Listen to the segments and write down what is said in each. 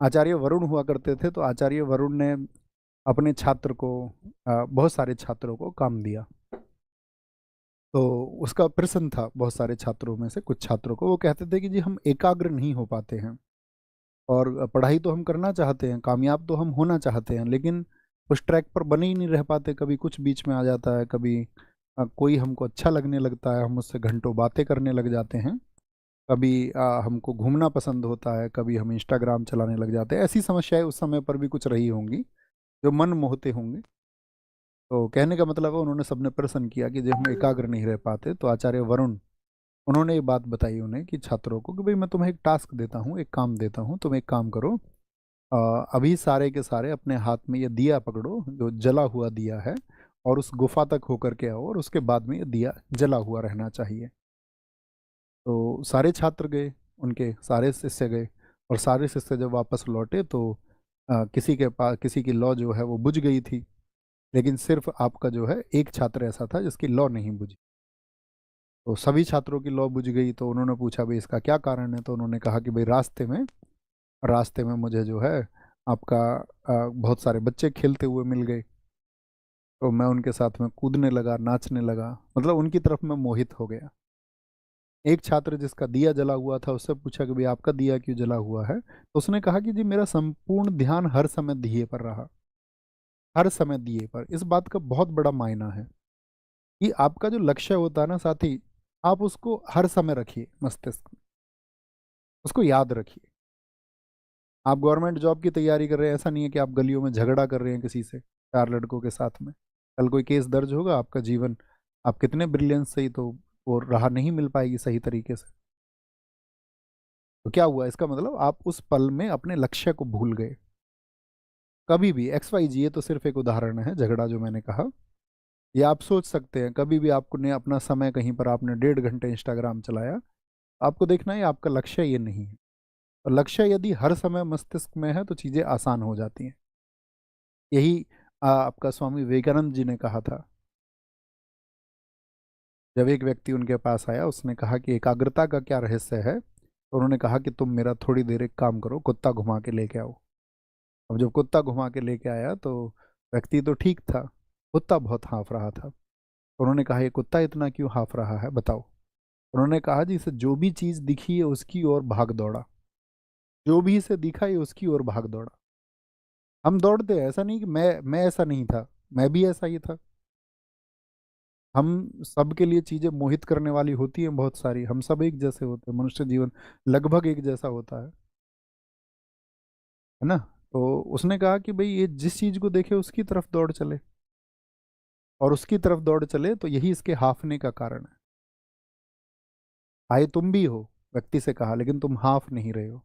आचार्य वरुण हुआ करते थे, तो आचार्य वरुण ने अपने छात्र को बहुत सारे छात्रों को काम दिया। तो उसका प्रश्न था बहुत सारे छात्रों में से कुछ छात्रों को, वो कहते थे कि जी हम एकाग्र नहीं हो पाते हैं, और पढ़ाई तो हम करना चाहते हैं, कामयाब तो हम होना चाहते हैं, लेकिन उस ट्रैक पर बने ही नहीं रह पाते। कभी कुछ बीच में आ जाता है, कभी कोई हमको अच्छा लगने लगता है, हम उससे घंटों बातें करने लग जाते हैं, कभी हमको घूमना पसंद होता है, कभी हम इंस्टाग्राम चलाने लग जाते हैं। ऐसी समस्याएं उस समय पर भी कुछ रही होंगी जो मन मोहते होंगे। तो कहने का मतलब है, उन्होंने सबने प्रश्न किया कि जब हम एकाग्र नहीं रह पाते, तो आचार्य वरुण, उन्होंने ये बात बताई उन्हें कि छात्रों को कि भाई मैं तुम्हें एक टास्क देता हूँ, एक काम देता हूँ, तुम एक काम करो। अभी सारे के सारे अपने हाथ में ये दिया पकड़ो, जो जला हुआ दिया है, और उस गुफा तक होकर के आओ, और उसके बाद में ये दिया जला हुआ रहना चाहिए। तो सारे छात्र गए, उनके सारे शिष्य गए, और सारे शिष्य जब वापस लौटे तो किसी के पास, किसी की लौ जो है वो बुझ गई थी, लेकिन सिर्फ आपका जो है एक छात्र ऐसा था जिसकी लौ नहीं बुझी। तो सभी छात्रों की लौ बुझ गई, तो उन्होंने पूछा भाई इसका क्या कारण है। तो उन्होंने कहा कि भाई रास्ते में मुझे जो है आपका बहुत सारे बच्चे खेलते हुए मिल गए, तो मैं उनके साथ में कूदने लगा, नाचने लगा, मतलब उनकी तरफ मैं मोहित हो गया। एक छात्र जिसका दिया जला हुआ था, उससे पूछा कि भाई आपका दिया क्यों जला हुआ है, तो उसने कहा कि जी मेरा संपूर्ण ध्यान हर समय दिए पर रहा, हर समय दिए पर। इस बात का बहुत बड़ा मायना है कि आपका जो लक्ष्य होता है ना साथी, आप उसको हर समय रखिए मस्तिष्क में, उसको याद रखिए। आप गवर्नमेंट जॉब की तैयारी कर रहे हैं, ऐसा नहीं है कि आप गलियों में झगड़ा कर रहे हैं किसी से, चार लड़कों के साथ में। कल कोई केस दर्ज होगा, आपका जीवन, आप कितने ब्रिलियंस से ही तो वो राह नहीं मिल पाएगी सही तरीके से। तो क्या हुआ, इसका मतलब आप उस पल में अपने लक्ष्य को भूल गए। कभी भी एक्स वाई जी, ये तो सिर्फ एक उदाहरण है, झगड़ा जो मैंने कहा, ये आप सोच सकते हैं। कभी भी आपको ने अपना समय कहीं पर आपने 1.5 घंटे इंस्टाग्राम चलाया, आपको देखना है आपका लक्ष्य ये नहीं है। और लक्ष्य यदि हर समय मस्तिष्क में है तो चीज़ें आसान हो जाती हैं। यही आपका स्वामी विवेकानंद जी ने कहा था। जब एक व्यक्ति उनके पास आया, उसने कहा कि एकाग्रता का क्या रहस्य है, तो उन्होंने कहा कि तुम मेरा थोड़ी देर एक काम करो, कुत्ता घुमा के लेके आओ। अब जब कुत्ता घुमा के लेके आया, तो व्यक्ति तो ठीक था, कुत्ता बहुत हाँफ रहा था। तो उन्होंने कहा ये कुत्ता इतना क्यों हाँफ रहा है, बताओ। उन्होंने कहा जी इसे जो भी चीज़ दिखी है उसकी ओर भाग दौड़ा, जो भी इसे दिखा है उसकी ओर भाग दौड़ा। हम दौड़ते हैं, ऐसा नहीं कि मैं ऐसा नहीं था, मैं भी ऐसा ही था। हम सबके लिए चीज़ें मोहित करने वाली होती हैं बहुत सारी, हम सब एक जैसे होते हैं, मनुष्य जीवन लगभग एक जैसा होता है ना। तो उसने कहा कि भाई ये जिस चीज़ को देखे उसकी तरफ दौड़ चले, और उसकी तरफ दौड़ चले, तो यही इसके हाफने का कारण है। आए तुम भी हो, व्यक्ति से कहा, लेकिन तुम हाफ नहीं रहे हो।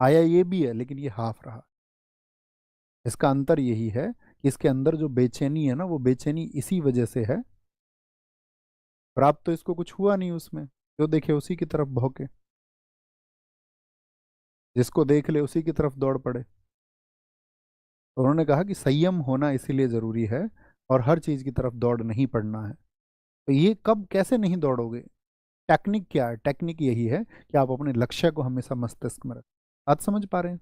आया ये भी है, लेकिन ये हाफ रहा। इसका अंतर यही है कि इसके अंदर जो बेचैनी है ना, वो बेचैनी इसी वजह से है। प्राप्त तो इसको कुछ हुआ नहीं उसमें, जो देखे उसी की तरफ भौंके, जिसको देख ले उसी की तरफ दौड़ पड़े। तो उन्होंने कहा कि संयम होना इसीलिए ज़रूरी है, और हर चीज़ की तरफ दौड़ नहीं पड़ना है। तो ये कब कैसे नहीं दौड़ोगे, टेक्निक क्या है, टेक्निक यही है कि आप अपने लक्ष्य को हमेशा मस्तिष्क में रखें। बात समझ पा रहे हैं।